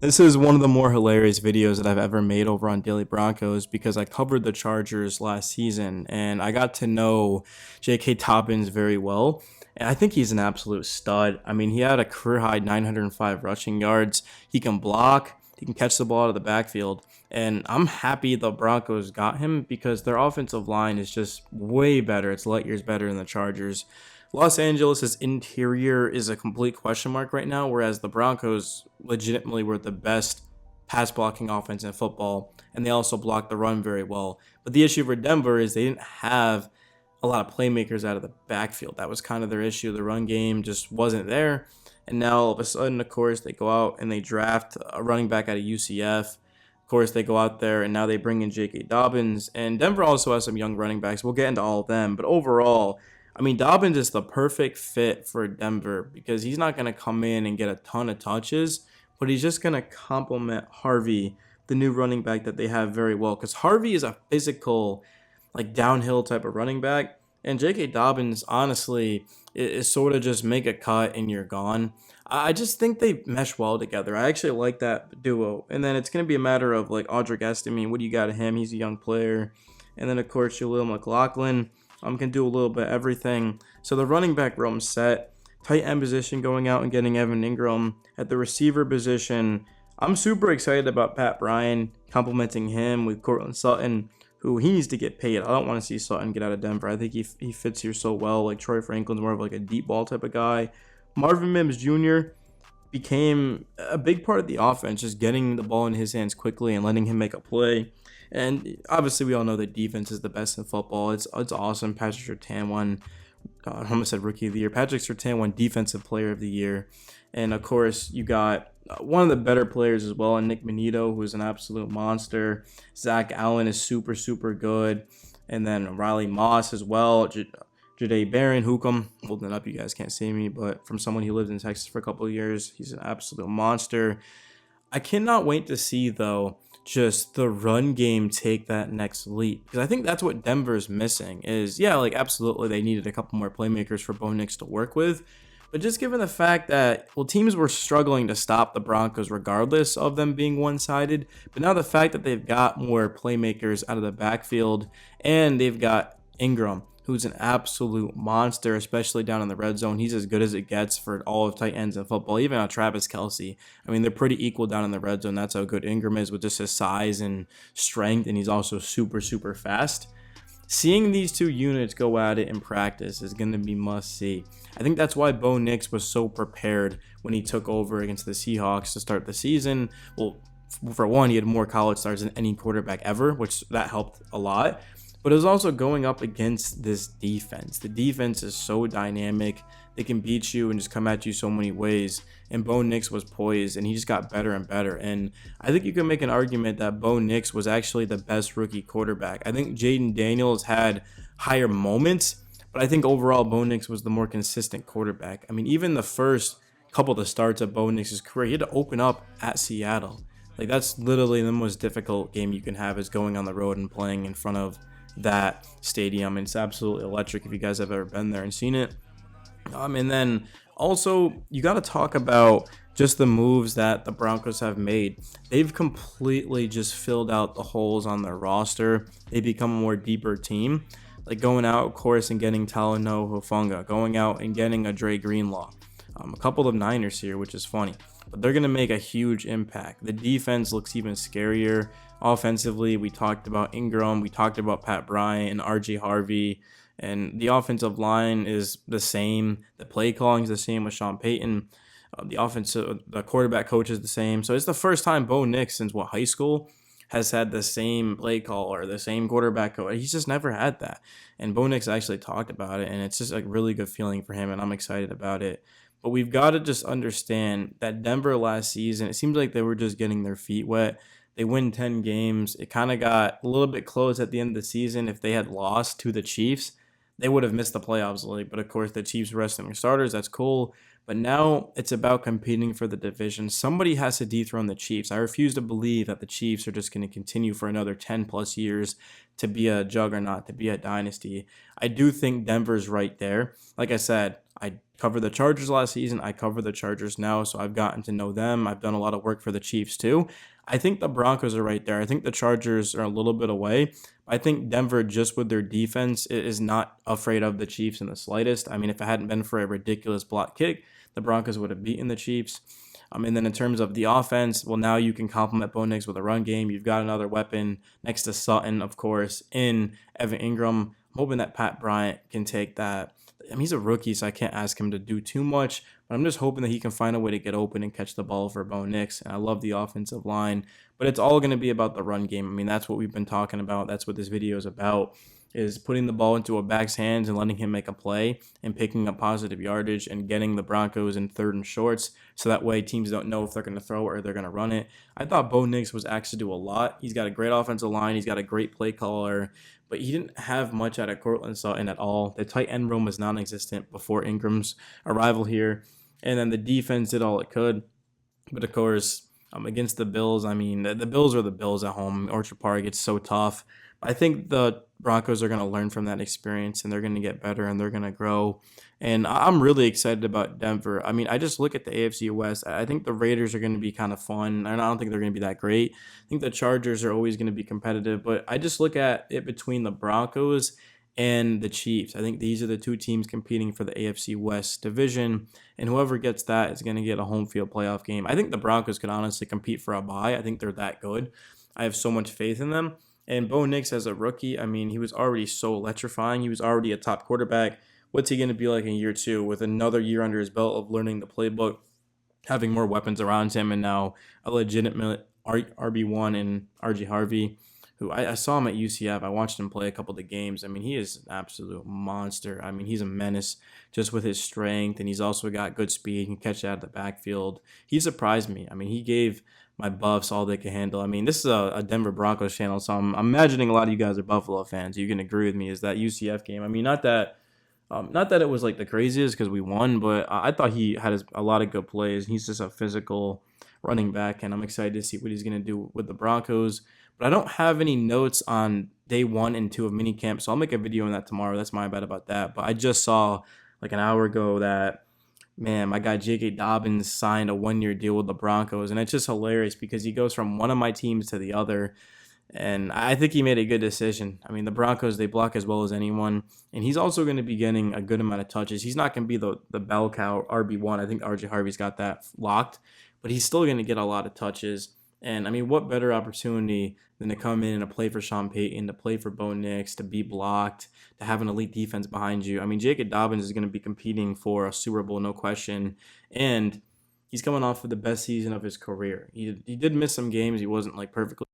This is one of the more hilarious videos that I've ever made over on Daily Broncos because I covered the Chargers last season and I got to know J.K. Dobbins very well. And I think he's an absolute stud. I mean, he had a career high 905 rushing yards. He can block, he can catch the ball out of the backfield. And I'm happy the Broncos got him because their offensive line is just way better. It's light years better than the Chargers. Los Angeles' interior is a complete question mark right now, whereas the Broncos legitimately were the best pass blocking offense in football, and they also blocked the run very well. But the issue for Denver is they didn't have a lot of playmakers out of the backfield. That was kind of their issue. The run game just wasn't there. And now all of a sudden, of course, they go out and they draft a running back out of UCF. Of course, they go out there and now they bring in J.K. Dobbins. And Denver also has some young running backs. We'll get into all of them. But overall, I mean, Dobbins is the perfect fit for Denver because he's not going to come in and get a ton of touches, but he's just going to complement Harvey, the new running back that they have, very well. Because Harvey is a physical, like downhill type of running back. And J.K. Dobbins, honestly, is sort of just make a cut and you're gone. I just think they mesh well together. I actually like that duo. And then it's going to be a matter of like Audric Estime. What do you got of him? He's a young player. And then, of course, Jaleel McLaughlin can do a little bit of everything. So the running back room's set. Tight end position going out and getting Evan Ingram. At the receiver position, I'm super excited about Pat Bryant complimenting him with Cortland Sutton, who he needs to get paid. I don't want to see Sutton get out of Denver. I think he fits here so well. Like Troy Franklin's more of like a deep ball type of guy. Marvin Mims Jr. became a big part of the offense, just getting the ball in his hands quickly and letting him make a play. And obviously, we all know that defense is the best in football. It's awesome. Patrick Surtain won, I almost said Rookie of the Year. Patrick Surtain won Defensive Player of the Year. And of course, you got one of the better players as well, and Nick Manito, who's an absolute monster. Zach Allen is super, super good. And then Riley Moss as well. Jade Barron, Hookem, holding it up, you guys can't see me, but from someone who lived in Texas for a couple of years, he's an absolute monster. I cannot wait to see, though, just the run game take that next leap. Because I think that's what Denver's missing is, yeah, like absolutely they needed a couple more playmakers for Bo Nix to work with. But just given the fact that, well, teams were struggling to stop the Broncos regardless of them being one-sided. But now the fact that they've got more playmakers out of the backfield and they've got Ingram, who's an absolute monster, especially down in the red zone. He's as good as it gets for all of tight ends in football, even on Travis Kelce. I mean, they're pretty equal down in the red zone. That's how good Ingram is with just his size and strength, and he's also super, super fast. Seeing these two units go at it in practice is going to be must see. I think that's why Bo Nix was so prepared when he took over against the Seahawks to start the season. Well, for one, he had more college starts than any quarterback ever, which that helped a lot. But it was also going up against this defense. The defense is so dynamic. They can beat you and just come at you so many ways. And Bo Nix was poised, and he just got better and better. And I think you can make an argument that Bo Nix was actually the best rookie quarterback. I think Jaden Daniels had higher moments, but I think overall Bo Nix was the more consistent quarterback. I mean, even the first couple of the starts of Bo Nix's career, he had to open up at Seattle. Like, that's literally the most difficult game you can have, is going on the road and playing in front of that stadium. It's absolutely electric if you guys have ever been there and seen it. And then also, you got to talk about just the moves that the Broncos have made. They've completely just filled out the holes on their roster. They become a more deeper team. Like going out, of course, and getting Talanoa Hufanga, going out and getting a Dre Greenlaw. A couple of Niners here, which is funny. But they're going to make a huge impact. The defense looks even scarier. Offensively, we talked about Ingram, we talked about Pat Bryant and RJ Harvey, and the offensive line is the same. The play calling is the same with Sean Payton. The quarterback coach is the same. So it's the first time Bo Nix since high school has had the same play call or the same quarterback coach. He's just never had that. And Bo Nix actually talked about it, and it's just a really good feeling for him, and I'm excited about it. But we've got to just understand that Denver last season, it seems like they were just getting their feet wet. They win 10 games. It kind of got a little bit close at the end of the season. If they had lost to the Chiefs, they would have missed the playoffs league. But of course, the Chiefs resting their starters. That's cool. But now it's about competing for the division. Somebody has to dethrone the Chiefs. I refuse to believe that the Chiefs are just going to continue for another 10 plus years to be a juggernaut, to be a dynasty. I do think Denver's right there. Like I said, I covered the Chargers last season. I cover the Chargers now, so I've gotten to know them. I've done a lot of work for the Chiefs too. I think the Broncos are right there. I think the Chargers are a little bit away. I think Denver, just with their defense, is not afraid of the Chiefs in the slightest. I mean, if it hadn't been for a ridiculous block kick, the Broncos would have beaten the Chiefs. And then in terms of the offense, well, now you can complement Bo Nix with a run game. You've got another weapon next to Sutton, of course, in Evan Ingram. I'm hoping that Pat Bryant can take that. I mean, he's a rookie, so I can't ask him to do too much, but I'm just hoping that he can find a way to get open and catch the ball for Bo Nix. And I love the offensive line, but it's all going to be about the run game. I mean, that's what we've been talking about. That's what this video is about, is putting the ball into a back's hands and letting him make a play and picking up positive yardage and getting the Broncos in third and shorts, so that way teams don't know if they're going to throw it or they're going to run it. I thought Bo Nix was actually do a lot. He's got a great offensive line. He's got a great play caller, but he didn't have much out of Courtland Sutton at all. The tight end room was non-existent before Ingram's arrival here, and then the defense did all it could. But of course, against the Bills, I mean, the Bills are the Bills at home. Orchard Park, it's so tough. I think the Broncos are going to learn from that experience, and they're going to get better, and they're going to grow. And I'm really excited about Denver. I mean, I just look at the AFC West. I think the Raiders are going to be kind of fun, and I don't think they're going to be that great. I think the Chargers are always going to be competitive, but I just look at it between the Broncos and the Chiefs. I think these are the two teams competing for the AFC West division, and whoever gets that is going to get a home field playoff game. I think the Broncos could honestly compete for a bye. I think they're that good. I have so much faith in them. And Bo Nix as a rookie, I mean, he was already so electrifying. He was already a top quarterback. What's he going to be like in year two with another year under his belt of learning the playbook, having more weapons around him, and now a legitimate RB1 in RG Harvey, who I saw him at UCF. I watched him play a couple of the games. I mean, he is an absolute monster. I mean, he's a menace just with his strength, and he's also got good speed. He can catch it out of the backfield. He surprised me. I mean, he gave my Buffs all they can handle. I mean, this is a Denver Broncos channel, so I'm imagining a lot of you guys are Buffalo fans. You can agree with me. Is that UCF game? I mean, not that it was like the craziest because we won, but I thought he had a lot of good plays. He's just a physical running back, and I'm excited to see what he's going to do with the Broncos. But I don't have any notes on day 1 and 2 of minicamp, so I'll make a video on that tomorrow. That's my bad about that. But I just saw like an hour ago that, man, my guy J.K. Dobbins signed a 1-year deal with the Broncos, and it's just hilarious because he goes from one of my teams to the other, and I think he made a good decision. I mean, the Broncos, they block as well as anyone, and he's also going to be getting a good amount of touches. He's not going to be the bell cow RB1. I think RJ Harvey's got that locked, but he's still going to get a lot of touches. And, I mean, what better opportunity than to come in and to play for Sean Payton, to play for Bo Nix, to be blocked, to have an elite defense behind you. I mean, J.K. Dobbins is going to be competing for a Super Bowl, no question. And he's coming off of the best season of his career. He did miss some games. He wasn't, like, perfectly